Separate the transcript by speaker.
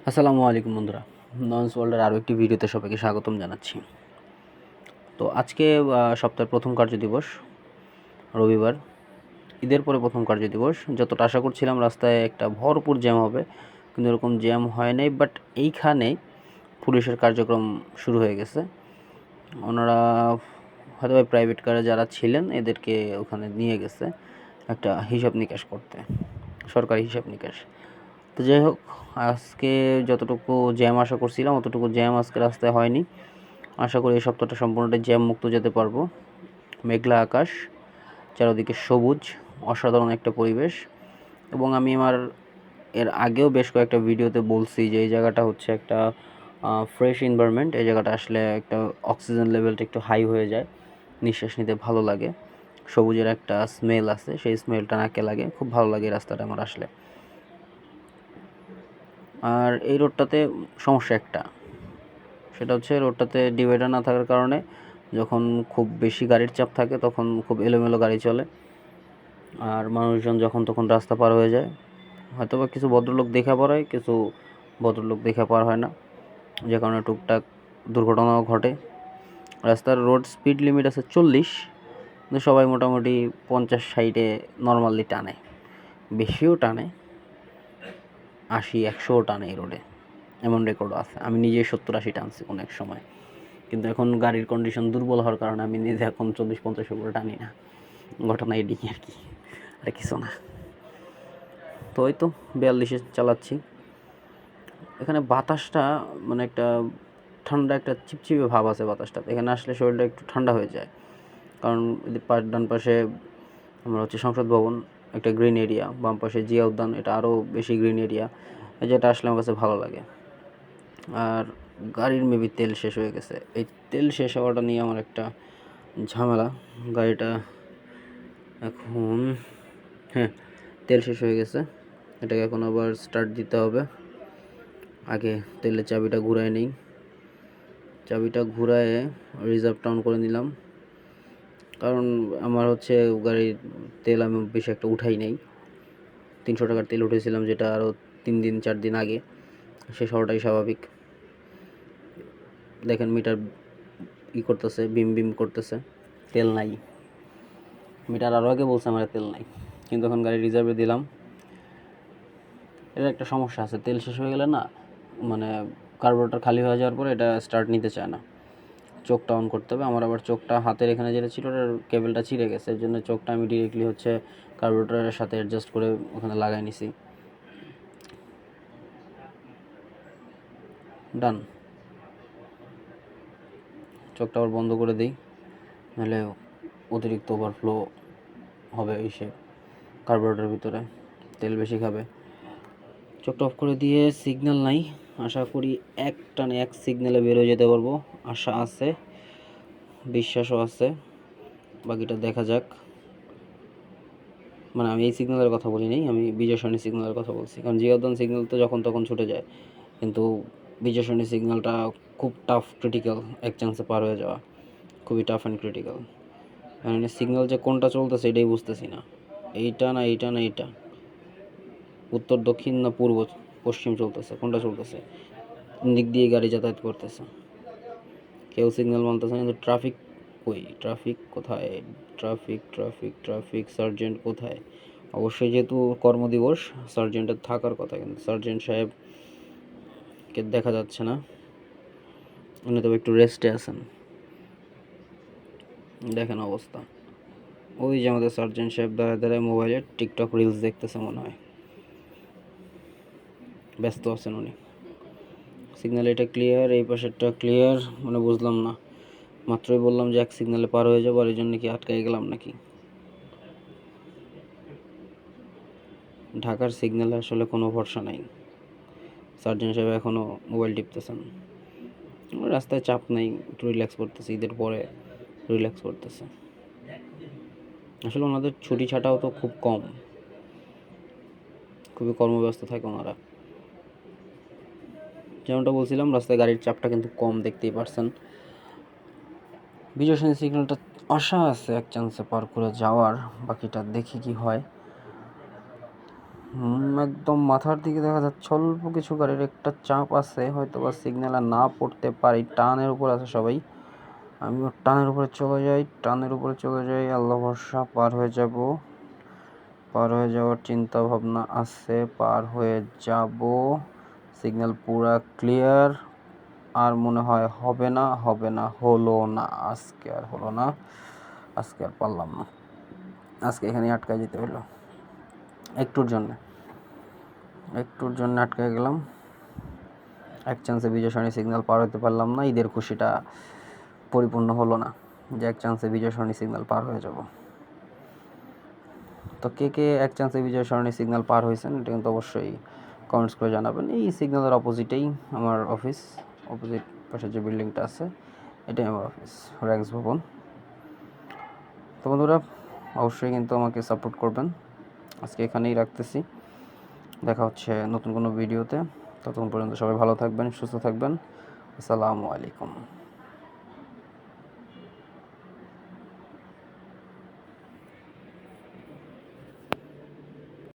Speaker 1: আসসালামু আলাইকুম বন্ধুরা, ননস ওয়ার্ল্ডের আরও একটি ভিডিওতে সবাইকে স্বাগতম জানাচ্ছি। তো আজকে সপ্তাহের প্রথম কার্যদিবস, রবিবার, ঈদের পরে প্রথম কার্যদিবস। যতটা আশা করছিলাম রাস্তায় একটা ভরপুর জ্যাম হবে, কিন্তু এরকম জ্যাম হয় নাই। বাট এইখানে পুলিশের কার্যক্রম শুরু হয়ে গেছে। ওনারা হয়তো প্রাইভেট কারে যারা ছিলেন এদেরকে ওখানে নিয়ে গেছে একটা হিসাব নিকাশ করতে, সরকারি হিসাব নিকাশ। তো যাই হোক, আজকে যতটুকু জ্যাম আশা করছিলাম অতটুকু জ্যাম আজকে রাস্তায় হয়নি। আশা করি এই সপ্তাহটা সম্পূর্ণটাই জ্যাম মুক্ত যেতে পারবো। মেঘলা আকাশ, চারদিকে সবুজ, অসাধারণ একটা পরিবেশ। এবং আমি এর আগেও বেশ কয়েকটা ভিডিওতে বলছি যে এই জায়গাটা হচ্ছে একটা ফ্রেশ এনভায়রনমেন্ট। এই জায়গাটা আসলে একটা অক্সিজেন লেভেলটা একটু হাই হয়ে যায়, নিঃশ্বাস নিতে ভালো লাগে। সবুজের একটা স্মেল আছে, সেই স্মেলটা নাকে লাগে, খুব ভালো লাগে রাস্তাটা আমার আসলে। আর এই রোডটাতে সমস্যা একটা, সেটা হচ্ছে রোডটাতে ডিভাইডার না থাকার কারণে যখন খুব বেশি গাড়ির চাপ থাকে তখন খুব এলোমেলো গাড়ি চলে, আর মানুষজন যখন তখন রাস্তা পার হয়ে যায়। হয়তো বা কিছু ভদ্রলোক দেখা পার হয়, কিছু ভদ্রলোক দেখা পার হয় না, যে কারণে টুকটাক দুর্ঘটনাও ঘটে। রাস্তার রোড স্পিড লিমিট আছে 40, কিন্তু সবাই মোটামুটি 50-60-এ নর্মালি টানে, বেশিও টানে, 80-100ও টানে এই রোডে, এমন রেকর্ডও আছে। আমি নিজে 70-80 টানছি কোনো এক সময়, কিন্তু এখন গাড়ির কন্ডিশন দুর্বল হওয়ার কারণে আমি নিজে এখন 40-50 উপরে টানি না। ঘটনা এদিকে আর কি, আর কিছু না। তো ওই তো 42-এ চালাচ্ছি। এখানে বাতাসটা মানে একটা ঠান্ডা, একটা চিপচিপে ভাব আছে বাতাসটা। এখানে আসলে শরীরটা একটু ঠান্ডা হয়ে যায়, কারণ ডান পাশে আমরা হচ্ছে সংসদ ভবন, একটা গ্রিন এরিয়া, বাম পাশে জিয়া উদ্যান, এটা আরও বেশি গ্রিন এরিয়া, যেটা আসলে আমার কাছে ভালো লাগে। আর গাড়ির মেবি তেল শেষ হয়ে গেছে। এই তেল শেষ হওয়াটা নিয়ে আমার একটা ঝামেলা। গাড়িটা এখন, হ্যাঁ, তেল শেষ হয়ে গেছে, এটাকে এখন আবার স্টার্ট দিতে হবে। আগে তেলের চাবিটা ঘুরায় নিই, চাবিটা ঘুরায়ে রিজার্ভটা অন করে নিলাম, কারণ আমার হচ্ছে গাড়ির তেল আমি বেশি একটা উঠাই নেই। 300 টাকার তেল উঠেছিলাম, যেটা আরও 3-4 দিন আগে, শেষ হওয়াটাই স্বাভাবিক। দেখেন মিটার করতেছে, বিম বিম করতেছে, তেল নাই। মিটার আরও আগে বলছে আমার তেল নাই, কিন্তু এখন গাড়ি রিজার্ভে দিলাম। এর একটা সমস্যা আছে, তেল শেষ হয়ে গেলে না, মানে কার্বোরেটর খালি হয়ে যাওয়ার পরে এটা স্টার্ট নিতে চায় না। চোখটা অন করতে হবে। আমার আবার চোখটা হাতের এখানে যেটা ছিল ওটার কেবলটা ছিঁড়ে গেছে, এর জন্য চোখটা আমি ডিরেক্টলি হচ্ছে কার্বোরেটরের সাথে অ্যাডজাস্ট করে ওখানে লাগাই নিছি। ডান। চোখটা আবার বন্ধ করে দিই, নাহলে অতিরিক্ত ওভারফ্লো হবে এসে কার্বোরেটরের ভিতরে, তেল বেশি খাবে। চোখটা অফ করে দিয়ে, সিগন্যাল নাই, আশা করি এক টানে এক সিগন্যালে বের হয়ে যেতে পারবো, আশা আছে, বিশ্বাসও আছে। বাকিটা দেখা যাক। মানে আমি এই সিগন্যালের কথা বলি নাই, আমি বিজয় সরণি সিগন্যালের কথা বলছি, কারণ জিয়াউদ্দান সিগন্যাল তো যখন তখন ছুটে যায়, কিন্তু বিজয় সরণি সিগন্যালটা খুব টাফ, ক্রিটিক্যাল, এক চান্সে পার হয়ে যাওয়া, খুবই টাফ অ্যান্ড ক্রিটিক্যাল। মানে সিগন্যাল যে কোনটা চলতেছে এটাই বুঝতেছি না, এইটা না এইটা না এইটা, উত্তর দক্ষিণ না পূর্ব পশ্চিম চলতেছে, কোনটা চলতেছে, দিক দিয়ে গাড়ি যাতায়াত করতেছে, কেউ সিগন্যাল মানতেছে না। কিন্তু ট্রাফিক কই, ট্রাফিক কোথায়, ট্রাফিক ট্রাফিক ট্রাফিক সার্জেন্ট কোথায়? অবশ্যই যেহেতু কর্মদিবস, সার্জেন্টের থাকার কথা, কিন্তু সার্জেন্ট সাহেবকে দেখা যাচ্ছে না, উনি তবে একটু রেস্টে আছেন। দেখেন অবস্থা, ওই যে আমাদের সার্জেন্ট সাহেব দাঁড়ায় দাঁড়ায় মোবাইলে টিকটক রিলস দেখতেছে মনে হয়, ব্যস্ত আছেন উনি। সিগন্যাল এটা ক্লিয়ার, এই পাশেরটা ক্লিয়ার, মানে বুঝলাম না, মাত্রই বললাম যে এক সিগন্যালে পার হয়ে যাবো, আর এই জন্য কি আটকাই গেলাম নাকি? ঢাকার সিগন্যালে আসলে কোনো ভরসা নাই। সার্জেন্ট সাহেব এখনও মোবাইল টিপতেছেন। রাস্তায় চাপ নেই, একটু রিল্যাক্স করতেছে, ঈদের পরে রিল্যাক্স করতেছে। আসলে ওনাদের ছুটি ছাটাও তো খুব কম, খুবই কর্মব্যস্ত থাকে ওনারা। যেমনটা বলছিলাম, রাস্তায় গাড়ির চাপটা কিন্তু কম, দেখতেই পারছেন। বিজয় সরণি সিগন্যালটা আশা আছে এক চান্সে পার করে যাওয়ার, বাকিটা দেখি কি হয়। একদম মাথার দিকে দেখা যাচ্ছে অল্প কিছু গাড়ির একটা চাপ আছে, হয়তো বা সিগন্যালে না পড়তে পারি। টানের উপর আছে সবাই, আমিও টানের উপরে চলে যাই, আল্লাহ ভরসা। পার হয়ে যাওয়ার চিন্তা ভাবনা আছে, পার হয়ে যাব। সিগন্যাল পুরা ক্লিয়ার। আর মনে হয় হলো না, আজকে আর হলো না, আজকে আর পারলাম না, আজকে এখানে আটকায় যেতে হলো। একটুর জন্য আটকায় গেলাম। এক চান্সে বিজয় সরণি সিগন্যাল পার হতে পারলাম না। ঈদের খুশিটা পরিপূর্ণ হলো না যে এক চান্সে বিজয় সরণি সিগন্যাল পার হয়ে যাব। তো কে এক চান্সে বিজয় সরণি সিগন্যাল পার হয়েছেন এটা কিন্তু অবশ্যই কমেন্টস করে জানাবেন। এই সিগন্যালের অপোজিটেই আমার অফিস, অপোজিট পাশে যে বিল্ডিংটা আছে এটাই আমার অফিস, র্যাঙ্কস ভবন। তো বন্ধুরা অবশ্যই কিন্তু আমাকে সাপোর্ট করবেন। আজকে এখানেই রাখতেছি, দেখা হচ্ছে নতুন কোনো ভিডিওতে। ততক্ষণ পর্যন্ত সবাই ভালো থাকবেন, সুস্থ থাকবেন। আসসালামু আলাইকুম।